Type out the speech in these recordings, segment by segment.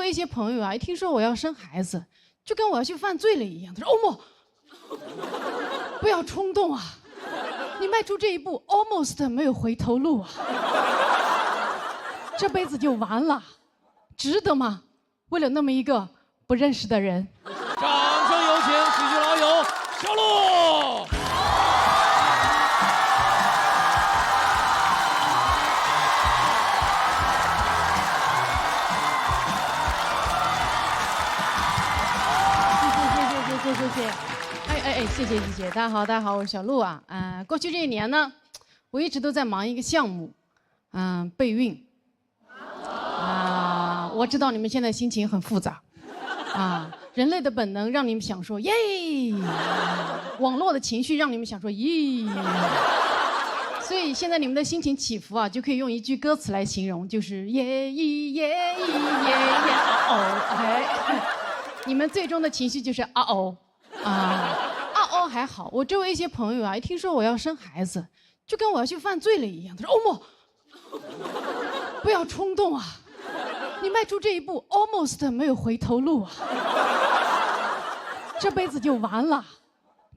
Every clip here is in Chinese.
一些朋友啊，一听说我要生孩子，就跟我要去犯罪了一样。他说：“欧莫，不要冲动啊，你迈出这一步 ，almost 没有回头路啊，这辈子就完了，值得吗？为了那么一个不认识的人。”掌声有请喜剧老友小鹿。谢谢，谢谢，大家好，我是小鹿啊。过去这一年呢，我一直都在忙一个项目，备孕。我知道你们现在心情很复杂，人类的本能让你们想说耶，网络的情绪让你们想说咦，所以现在你们的心情起伏啊，就可以用一句歌词来形容，就是耶咦耶咦耶耶哦，你们最终的情绪就是啊哦。还好，我周围一些朋友啊，一听说我要生孩子，就跟我要去犯罪了一样。他说：“欧莫，不要冲动啊，你迈出这一步 ，almost 没有回头路啊，这辈子就完了，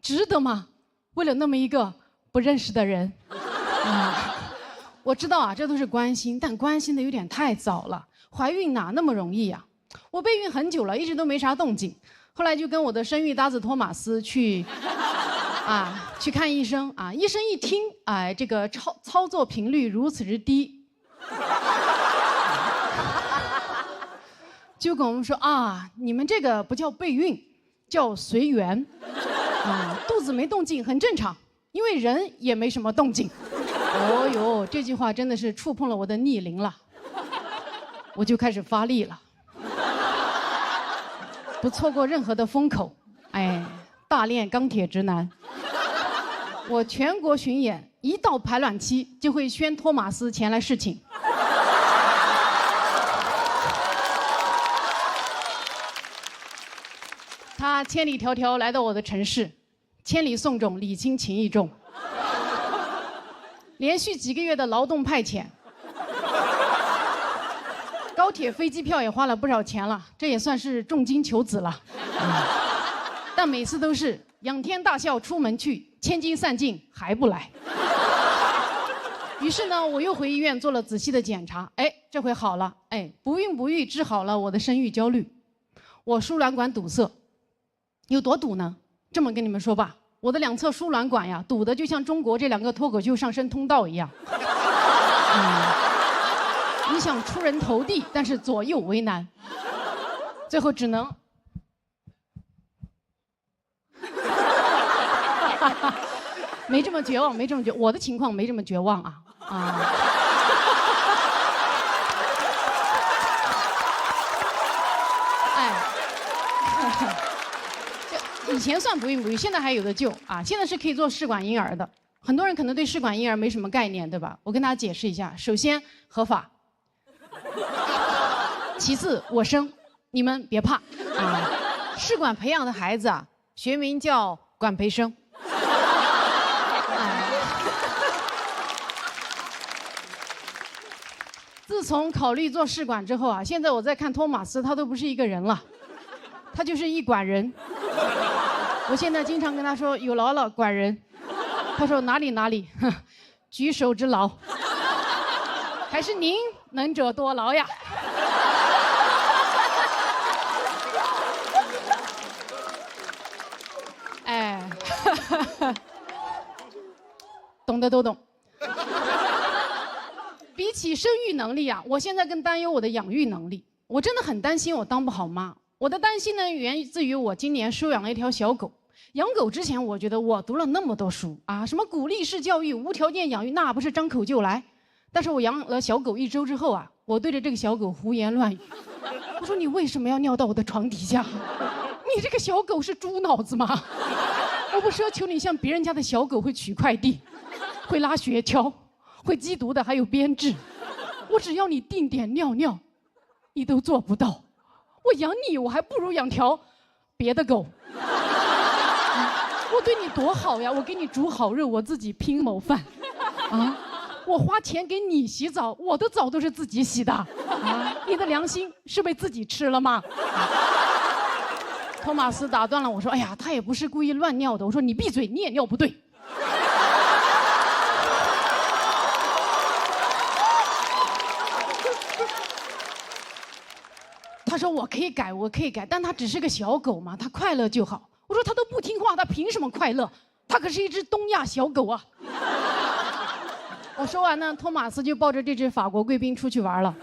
值得吗？为了那么一个不认识的人。”我知道啊，这都是关心，但关心的有点太早了。怀孕哪那么容易啊？我备孕很久了，一直都没啥动静。后来就跟我的生育搭子托马斯去看医生啊，医生一听，这个操作频率如此之低，就跟我们说你们这个不叫备孕，叫随缘，肚子没动静很正常，因为人也没什么动静。哦呦，这句话真的是触碰了我的逆鳞了，我就开始发力了。不错过任何的风口，大练钢铁直男。我全国巡演，一到排卵期就会宣托马斯前来侍寝。他千里迢迢来到我的城市，千里送种，礼轻情意重。连续几个月的劳动派遣。高铁、飞机票也花了不少钱了，这也算是重金求子了。但每次都是仰天大笑出门去，千金散尽还不来。于是呢，我又回医院做了仔细的检查，这回好了，不孕不育治好了我的生育焦虑。我输卵管堵塞，有多堵呢？这么跟你们说吧，我的两侧输卵管呀，堵得就像中国这两个脱口秀上升通道一样。你想出人头地，但是左右为难，最后只能没这么绝望，我的情况没这么绝望啊。这以前算不孕不育，现在还有的救啊！现在是可以做试管婴儿的，很多人可能对试管婴儿没什么概念，对吧？我跟大家解释一下，首先合法。其次，我生，你们别怕啊！试管培养的孩子啊，学名叫管培生。自从考虑做试管之后啊，现在我在看托马斯，他都不是一个人了，他就是一管人。我现在经常跟他说有劳了，管人。他说哪里，举手之劳。还是您能者多劳呀。懂的都懂。比起生育能力啊，我现在更担忧我的养育能力。我真的很担心我当不好妈。我的担心呢，源自于我今年收养了一条小狗。养狗之前，我觉得我读了那么多书啊，什么鼓励式教育、无条件养育，那不是张口就来。但是我养了小狗1周之后啊，我对着这个小狗胡言乱语。我说你为什么要尿到我的床底下？你这个小狗是猪脑子吗？我不奢求你像别人家的小狗会取快递，会拉雪橇，会缉毒的，还有编制。我只要你定点尿尿，你都做不到。我养你，我还不如养条别的狗。我对你多好呀！我给你煮好肉，我自己拼谋饭。我花钱给你洗澡，我的澡都是自己洗的啊！你的良心是被自己吃了吗？托马斯打断了我说：“哎呀，他也不是故意乱尿的。”我说：“你闭嘴，你也尿不对。”他说：“我可以改，我可以改，但他只是个小狗嘛，他快乐就好。”我说：“他都不听话，他凭什么快乐？他可是一只东亚小狗啊！”我说完呢，托马斯就抱着这只法国贵宾出去玩了。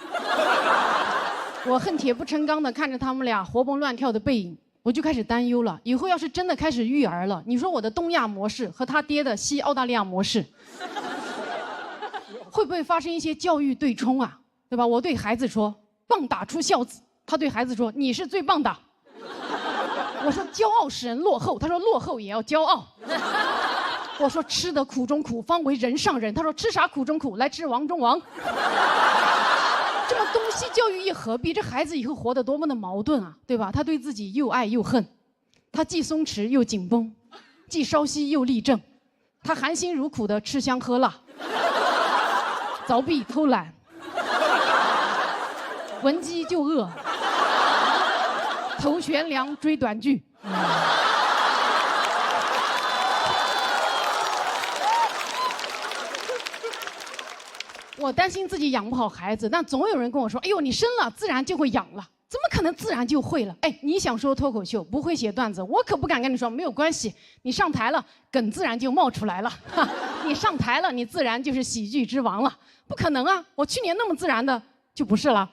我恨铁不成钢的看着他们俩活蹦乱跳的背影，我就开始担忧了。以后要是真的开始育儿了，你说我的东亚模式和他爹的西澳大利亚模式，会不会发生一些教育对冲啊？对吧？我对孩子说“棒打出孝子”，他对孩子说“你是最棒的”。我说“骄傲使人落后”，他说“落后也要骄傲”。我说吃得苦中苦，方为人上人。他说吃啥苦中苦，来吃王中王。这么东西教育一合璧，这孩子以后活得多么的矛盾啊，对吧？他对自己又爱又恨，他既松弛又紧绷，既稍息又立正，他含辛茹苦的吃香喝辣，凿壁偷懒，闻鸡就饿，头悬梁追短剧。我担心自己养不好孩子，但总有人跟我说：“哎呦，你生了自然就会养了，怎么可能自然就会了？”哎，你想说脱口秀不会写段子，我可不敢跟你说没有关系，你上台了，梗自然就冒出来了。你上台了，你自然就是喜剧之王了，不可能啊！我去年那么自然的就不是了。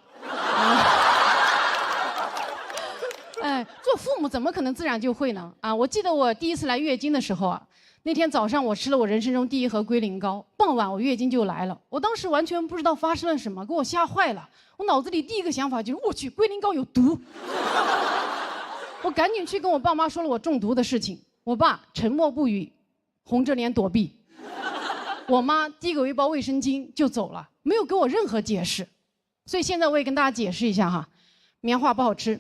哎，做父母怎么可能自然就会呢？啊，我记得我第一次来月经的时候啊。那天早上我吃了我人生中第一盒龟苓膏，傍晚我月经就来了。我当时完全不知道发生了什么，给我吓坏了。我脑子里第一个想法就是：我去，龟苓膏有毒！我赶紧去跟我爸妈说了我中毒的事情。我爸沉默不语，红着脸躲避。我妈递给我一包卫生巾就走了，没有给我任何解释。所以现在我也跟大家解释一下哈，棉花不好吃。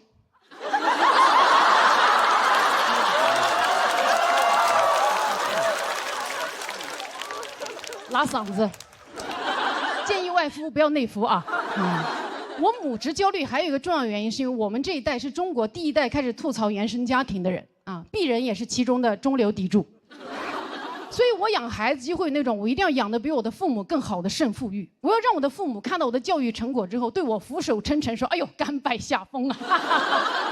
拉嗓子，建议外敷不要内服啊。我母职焦虑还有一个重要原因，是因为我们这一代是中国第一代开始吐槽原生家庭的人啊，鄙人也是其中的中流砥柱。所以我养孩子就会有那种我一定要养得比我的父母更好的胜负欲，我要让我的父母看到我的教育成果之后，对我俯首称臣，说：“哎呦，甘拜下风啊！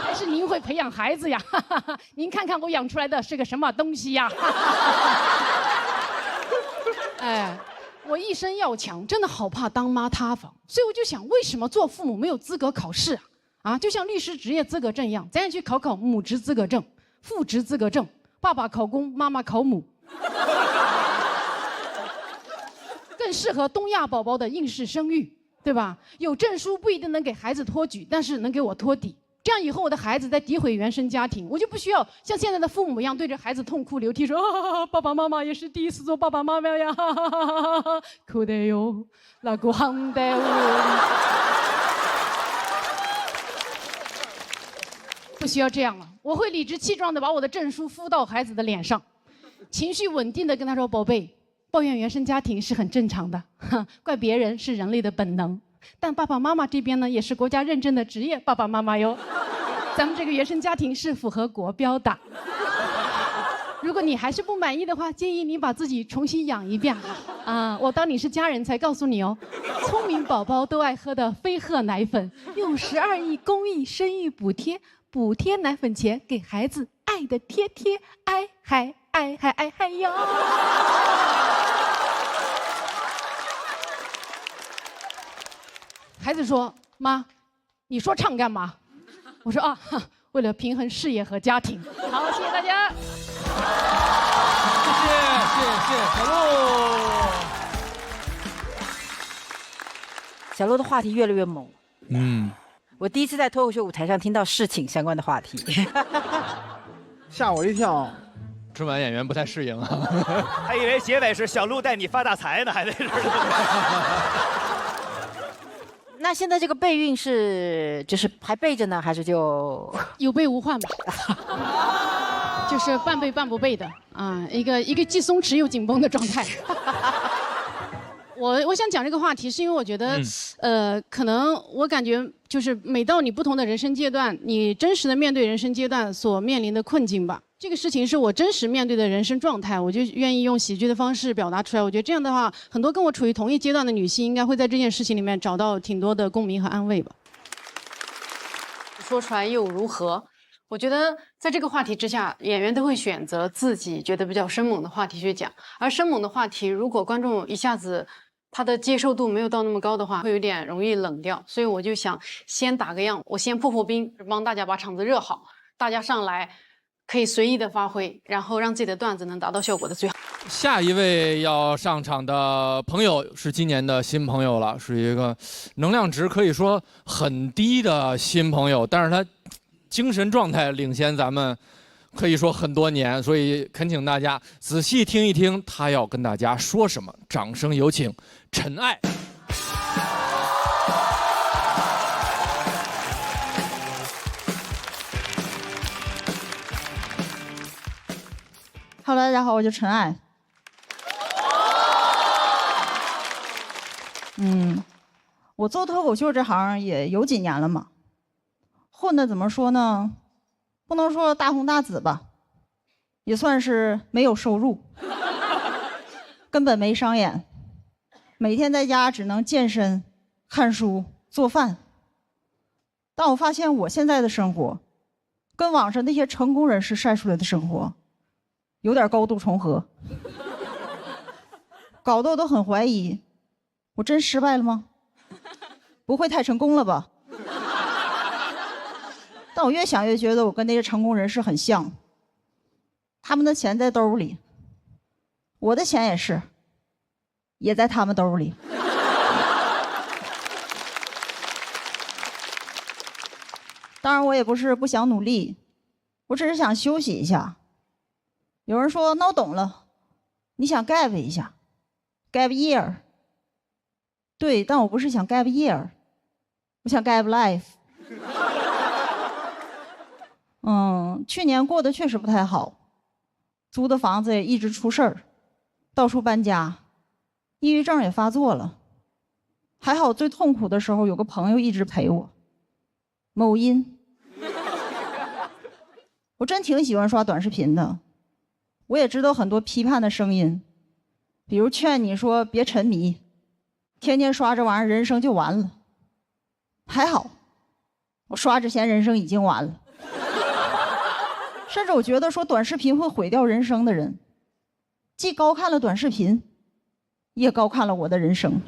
还是您会培养孩子呀！您看看我养出来的是个什么东西呀！”哎，我一生要强，真的好怕当妈塌房，所以我就想，为什么做父母没有资格考试啊？啊，就像律师执业资格证一样，咱也去考考母职资格证、父职资格证，爸爸考公，妈妈考母，更适合东亚宝宝的应试生育，对吧？有证书不一定能给孩子托举，但是能给我托底。这样以后我的孩子在诋毁原生家庭，我就不需要像现在的父母一样对着孩子痛哭流涕说：“啊，爸爸妈妈也是第一次做爸爸妈妈呀，哭得哟，那个行得哦。”不需要这样了，我会理直气壮地把我的证书敷到孩子的脸上，情绪稳定地跟他说：“宝贝，抱怨原生家庭是很正常的，怪别人是人类的本能。但爸爸妈妈这边呢，也是国家认证的职业爸爸妈妈哟。咱们这个原生家庭是符合国标的。如果你还是不满意的话，建议你把自己重新养一遍啊！我当你是家人才告诉你哦。聪明宝宝都爱喝的飞鹤奶粉，用12亿公益生育补贴，补贴奶粉钱给孩子爱的贴贴，爱还爱还爱还哟。孩子说：“妈，你说唱干嘛？”我说：“啊，为了平衡事业和家庭。”好，谢谢大家。谢谢小鹿。小鹿的话题越来越猛。我第一次在脱口秀舞台上听到事情相关的话题，吓我一跳。春晚演员不太适应啊，还以为结尾是小鹿带你发大财呢，还得是。那现在这个备孕是就是还备着呢，还是就有备无患吧？就是半备半不备的啊，一个既松弛又紧绷的状态。我想讲这个话题，是因为我觉得，可能我感觉就是每到你不同的人生阶段，你真实的面对人生阶段所面临的困境吧。这个事情是我真实面对的人生状态，我就愿意用喜剧的方式表达出来。我觉得这样的话，很多跟我处于同一阶段的女性，应该会在这件事情里面找到挺多的共鸣和安慰吧。说出来又如何？我觉得在这个话题之下，演员都会选择自己觉得比较生猛的话题去讲，而生猛的话题，如果观众一下子他的接受度没有到那么高的话，会有点容易冷掉。所以我就想先打个样，我先破冰，帮大家把场子热好，大家上来可以随意的发挥，然后让自己的段子能达到效果的最好。下一位要上场的朋友是今年的新朋友了，是一个能量值可以说很低的新朋友，但是他精神状态领先咱们可以说很多年，所以恳请大家仔细听一听他要跟大家说什么。掌声有请陈艾。Hello， 大家好，我叫陈艾。我做脱口秀这行也有几年了嘛，混的怎么说呢？不能说大红大紫吧，也算是没有收入，根本没商演，每天在家只能健身、看书、做饭。但我发现我现在的生活，跟网上那些成功人士晒出来的生活，有点高度重合，搞得我都很怀疑，我真失败了吗？不会太成功了吧？但我越想越觉得我跟那些成功人士很像，他们的钱在兜里，我的钱也是，也在他们兜里。当然我也不是不想努力，我只是想休息一下。有人说那我懂了，你想 gap 一下 gap year。 对，但我不是想 gap year， 我想 gap life。 去年过得确实不太好，租的房子也一直出事儿，到处搬家，抑郁症也发作了。还好最痛苦的时候有个朋友一直陪我，某音。我真挺喜欢刷短视频的，我也知道很多批判的声音，比如劝你说别沉迷，天天刷这玩意儿人生就完了。还好我刷之前人生已经完了。甚至我觉得说短视频会毁掉人生的人，既高看了短视频，也高看了我的人生。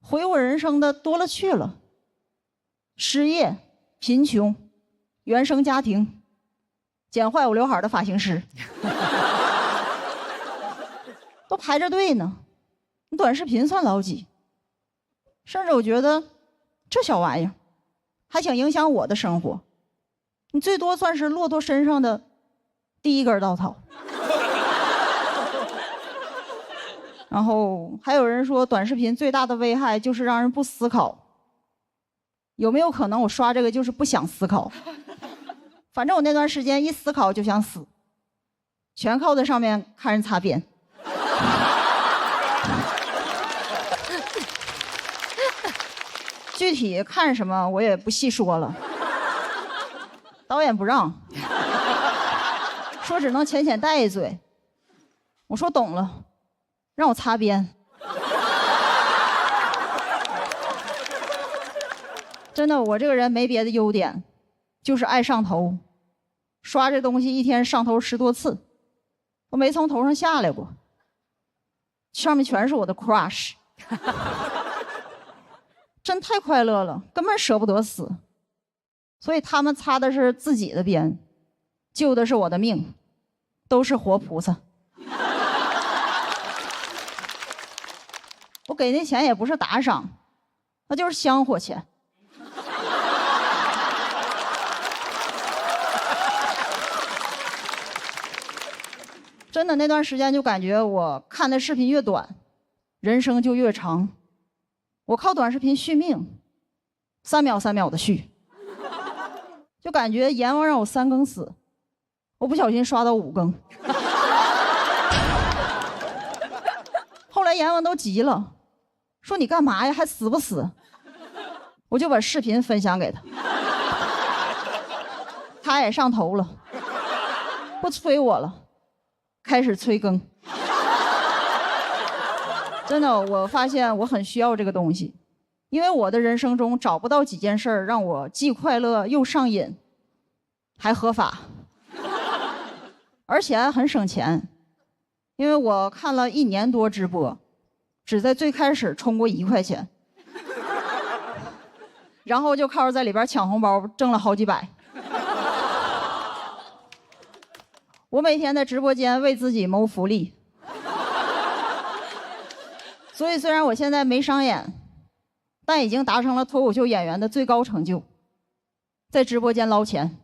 毁我人生的多了去了，失业、贫穷、原生家庭、剪坏我刘海的发型师都排着队呢，你短视频算老几？甚至我觉得这小玩意儿还想影响我的生活，你最多算是骆驼身上的第一根稻草。然后还有人说短视频最大的危害就是让人不思考，有没有可能我刷这个就是不想思考？反正我那段时间一思考就想死，全靠在上面看人擦边。具体看什么我也不细说了，导演不让，说只能浅浅带一嘴。我说懂了，让我擦边。真的，我这个人没别的优点，就是爱上头。刷这东西一天上头10多次，我没从头上下来过，上面全是我的 crush。真太快乐了，根本舍不得死。所以他们擦的是自己的边，救的是我的命，都是活菩萨。我给那钱也不是打赏，那就是香火钱。真的那段时间就感觉我看的视频越短，人生就越长。我靠短视频续命，3秒3秒的续，就感觉阎王让我3更死，我不小心刷到5更。后来来阎王都急了，说你干嘛呀，还死不死？我就把视频分享给他，他也上头了，不催我了，开始催更。真的，我发现我很需要这个东西，因为我的人生中找不到几件事儿让我既快乐又上瘾，还合法，而且还很省钱。因为我看了1年多直播，只在最开始充过1块钱，然后就靠着在里边抢红包挣了好几百。我每天在直播间为自己谋福利，所以虽然我现在没商演，但已经达成了脱口秀演员的最高成就，在直播间捞钱。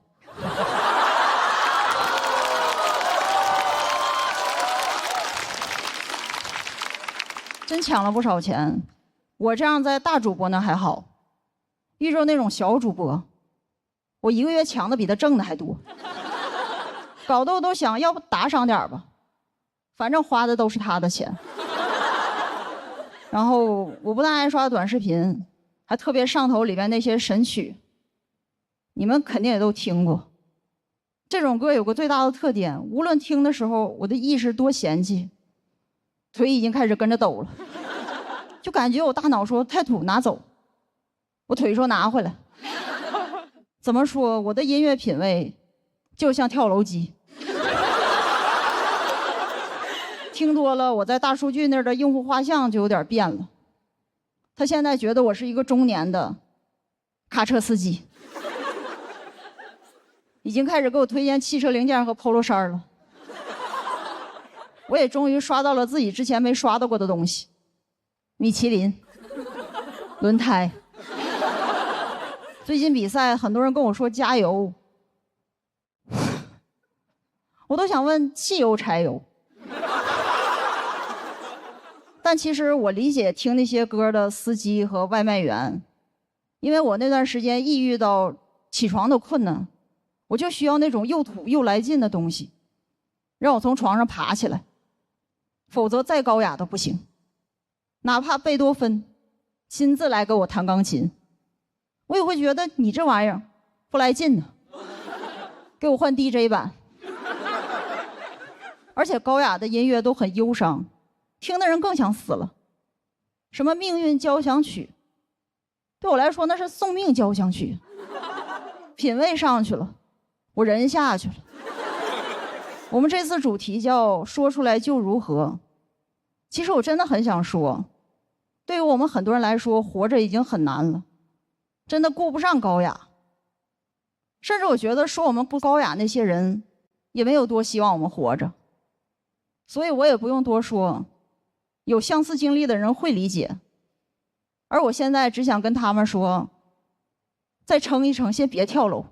真抢了不少钱。我这样在大主播那还好，遇着那种小主播，我1个月抢的比他挣的还多，搞得我都想要不打赏点吧，反正花的都是他的钱。然后我不但爱刷短视频，还特别上头里边那些神曲，你们肯定也都听过。这种歌有个最大的特点，无论听的时候我的意识多嫌弃，腿已经开始跟着抖了，就感觉我大脑说太土拿走，我腿说拿回来。怎么说，我的音乐品味就像跳楼机。听多了，我在大数据那儿的用户画像就有点变了。他现在觉得我是一个中年的卡车司机，已经开始给我推荐汽车零件和 polo 衫了。我也终于刷到了自己之前没刷到过的东西，米其林、轮胎。最近比赛，很多人跟我说加油，我都想问汽油柴油。但其实我理解听那些歌的司机和外卖员，因为我那段时间抑郁到起床都困难，我就需要那种又土又来劲的东西，让我从床上爬起来，否则再高雅都不行。哪怕贝多芬亲自来给我弹钢琴，我也会觉得你这玩意儿不来劲呢，给我换 DJ 版。而且高雅的音乐都很忧伤，听的人更想死了。什么命运交响曲，对我来说那是送命交响曲。品味上去了，我人下去了。我们这次主题叫说出来就如何。其实我真的很想说，对于我们很多人来说，活着已经很难了，真的顾不上高雅。甚至我觉得说我们不高雅那些人也没有多希望我们活着。所以我也不用多说，有相似经历的人会理解。而我现在只想跟他们说，再撑一撑，先别跳楼，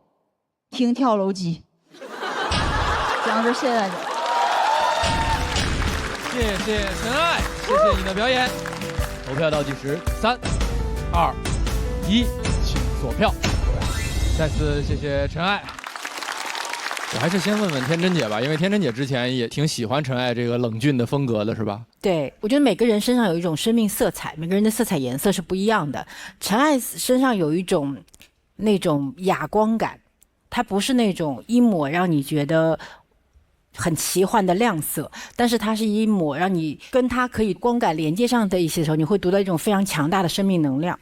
听跳楼机。讲到这，谢谢大家。谢谢陈爱，谢谢你的表演。投票倒计时，3、2、1，请锁票。再次谢谢陈爱。我还是先问问天真姐吧，因为天真姐之前也挺喜欢陈爱这个冷峻的风格的，是吧？对，我觉得每个人身上有一种生命色彩，每个人的色彩颜色是不一样的。陈爱身上有一种那种哑光感，它不是那种一抹让你觉得很奇幻的亮色，但是它是一抹让你跟它可以光感连接上的一些时候，你会读到一种非常强大的生命能量。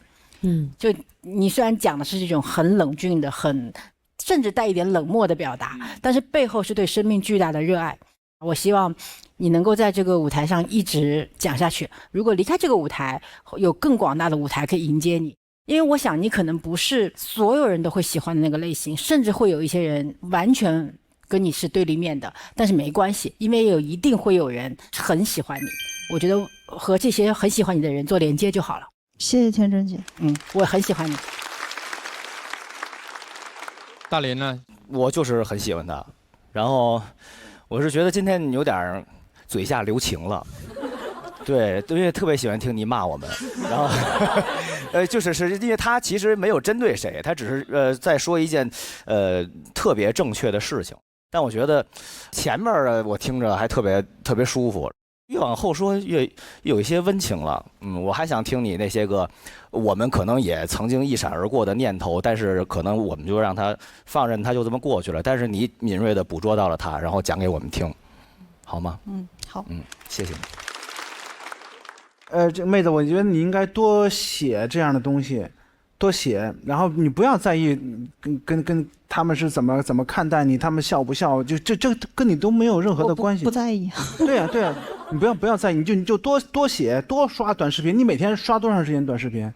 就你虽然讲的是这种很冷峻的、甚至带一点冷漠的表达，但是背后是对生命巨大的热爱。我希望你能够在这个舞台上一直讲下去。如果离开这个舞台，有更广大的舞台可以迎接你。因为我想你可能不是所有人都会喜欢的那个类型，甚至会有一些人完全跟你是对立面的，但是没关系，因为一定会有人很喜欢你。我觉得和这些很喜欢你的人做连接就好了。谢谢天真姐。我很喜欢你。大林呢？我就是很喜欢他，然后我是觉得今天你有点嘴下留情了，对，因为特别喜欢听你骂我们，然后是因为他其实没有针对谁，他只是在说一件特别正确的事情，但我觉得前面我听着还特别舒服，越往后说越有一些温情了。我还想听你那些个我们可能也曾经一闪而过的念头，但是可能我们就让它放任它就这么过去了。但是你敏锐地捕捉到了它，然后讲给我们听，好吗？好。谢谢你。这妹子，我觉得你应该多写这样的东西，多写，然后你不要在意跟他们是怎么看待你，他们笑不笑，就这跟你都没有任何的关系。不在意。对呀，你不要在意，你就多写，多刷短视频。你每天刷多长时间短视频？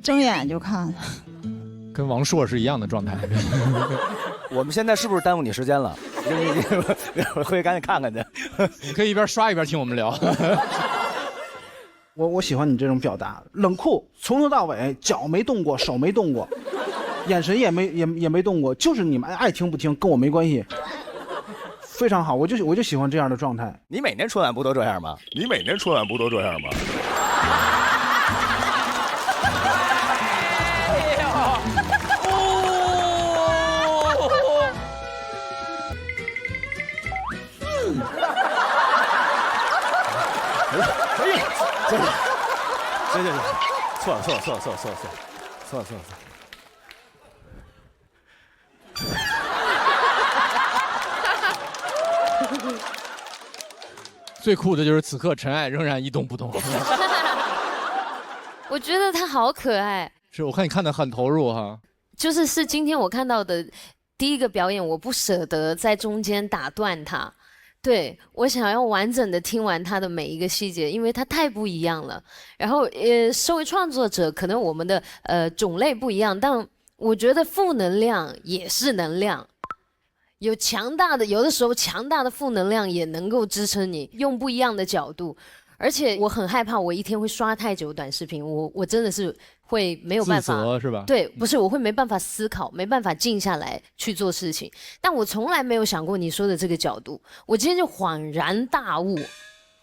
睁眼就看。跟王朔是一样的状态。我们现在是不是耽误你时间了？你回去赶紧看看去。你可以一边刷一边听我们聊。我喜欢你这种表达，冷酷，从头到尾脚没动过，手没动过，眼神也没动过，就是你们爱听不听跟我没关系，非常好，我就喜欢这样的状态。你每年春晚不都这样吗？对，错了。最酷的就是此刻陈爱仍然一动不动。我觉得他好可爱。是我看你看得很投入哈。是今天我看到的第一个表演，我不舍得在中间打断他。对，我想要完整的听完他的每一个细节，因为他太不一样了。然后身为创作者，可能我们的种类不一样，但我觉得负能量也是能量。有的时候强大的负能量也能够支撑你，用不一样的角度。而且我很害怕，我一天会刷太久短视频，我真的是会没有办法，自责是吧？对，不是，我会没办法思考，没办法静下来去做事情。但我从来没有想过你说的这个角度，我今天就恍然大悟。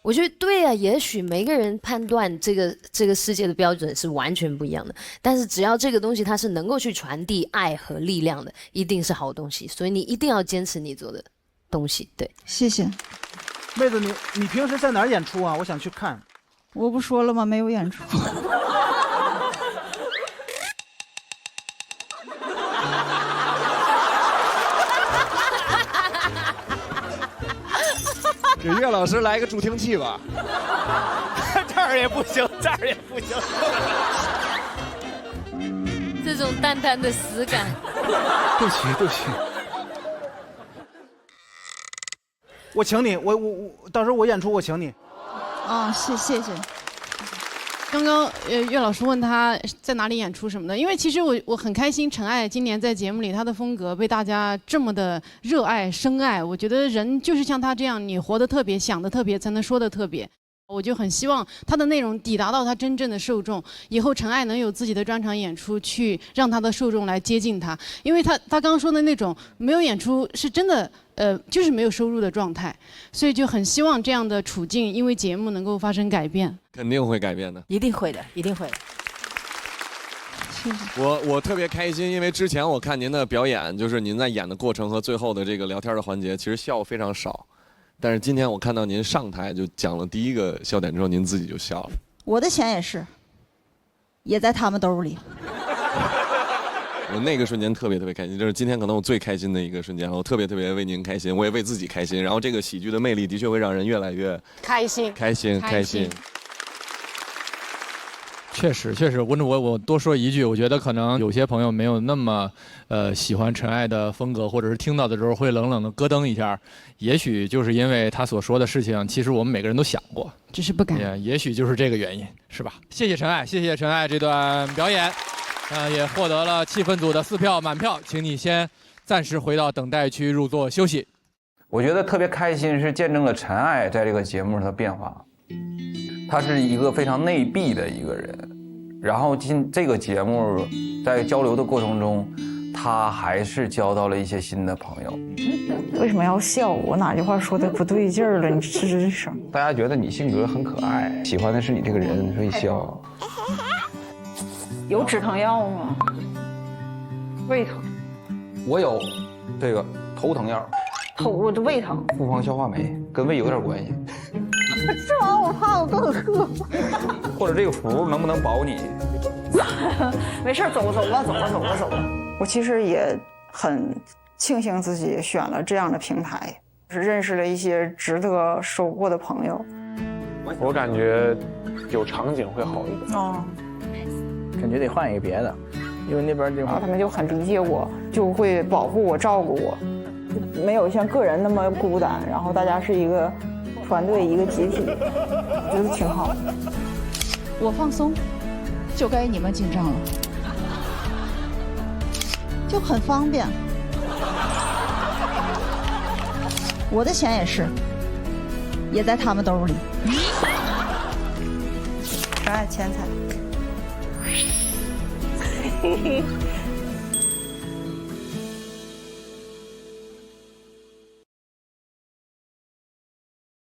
我觉得对啊，也许每个人判断这个世界的标准是完全不一样的，但是只要这个东西它是能够去传递爱和力量的，一定是好东西。所以你一定要坚持你做的东西。对，谢谢。妹子，你平时在哪儿演出啊？我想去看。我不说了吗？没有演出。给岳老师来一个助听器吧。这儿也不行，这儿也不行。这种淡淡的死感。对不起。我请你，我到时候我演出我请你。谢谢。刚刚岳老师问他在哪里演出什么的，因为其实我很开心，陈爱今年在节目里她的风格被大家这么的热爱深爱。我觉得人就是像他这样，你活得特别，想得特别，才能说得特别。我就很希望他的内容抵达到他真正的受众，以后陈爱能有自己的专场演出，去让他的受众来接近他。因为他刚刚说的那种没有演出是真的，就是没有收入的状态，所以就很希望这样的处境因为节目能够发生改变。肯定会改变的，一定会的。我特别开心，因为之前我看您的表演，就是您在演的过程和最后的这个聊天的环节，其实笑非常少。但是今天我看到您上台就讲了第一个笑点之后，您自己就笑了。我的钱也在他们兜里。我那个瞬间特别开心，这是今天可能我最开心的一个瞬间，我特别为您开心，我也为自己开心。然后这个喜剧的魅力的确会让人越来越开心。确实，我多说一句，我觉得可能有些朋友没有那么喜欢陈爱的风格，或者是听到的时候会冷冷的咯噔一下，也许就是因为他所说的事情，其实我们每个人都想过，只是不敢。也许就是这个原因，是吧？谢谢陈爱这段表演，也获得了气氛组的4票满票，请你先暂时回到等待区入座休息。我觉得特别开心，是见证了陈爱在这个节目上的变化。他是一个非常内闭的一个人，然后这个节目在交流的过程中，他还是交到了一些新的朋友。为什么要笑？我哪句话说的不对劲儿了？你吱吱声。大家觉得你性格很可爱，喜欢的是你这个人，所以笑。有止疼药吗？胃疼。我有这个头疼药。我这胃疼。复方消化酶跟胃有点关系。吃完我怕我更饿。或者这个福能不能保你？没事，走吧。我其实也很庆幸自己选了这样的平台，是认识了一些值得收获的朋友。我感觉有场景会好一点。哦，感觉得换一个别的，因为那边地方他们就很理解我，就会保护我、照顾我，没有像个人那么孤单。然后大家是一个团队、一个集体，我觉得挺好。我放松，就该你们紧张了，就很方便。我的钱也是，也在他们兜里。纯爱钱财。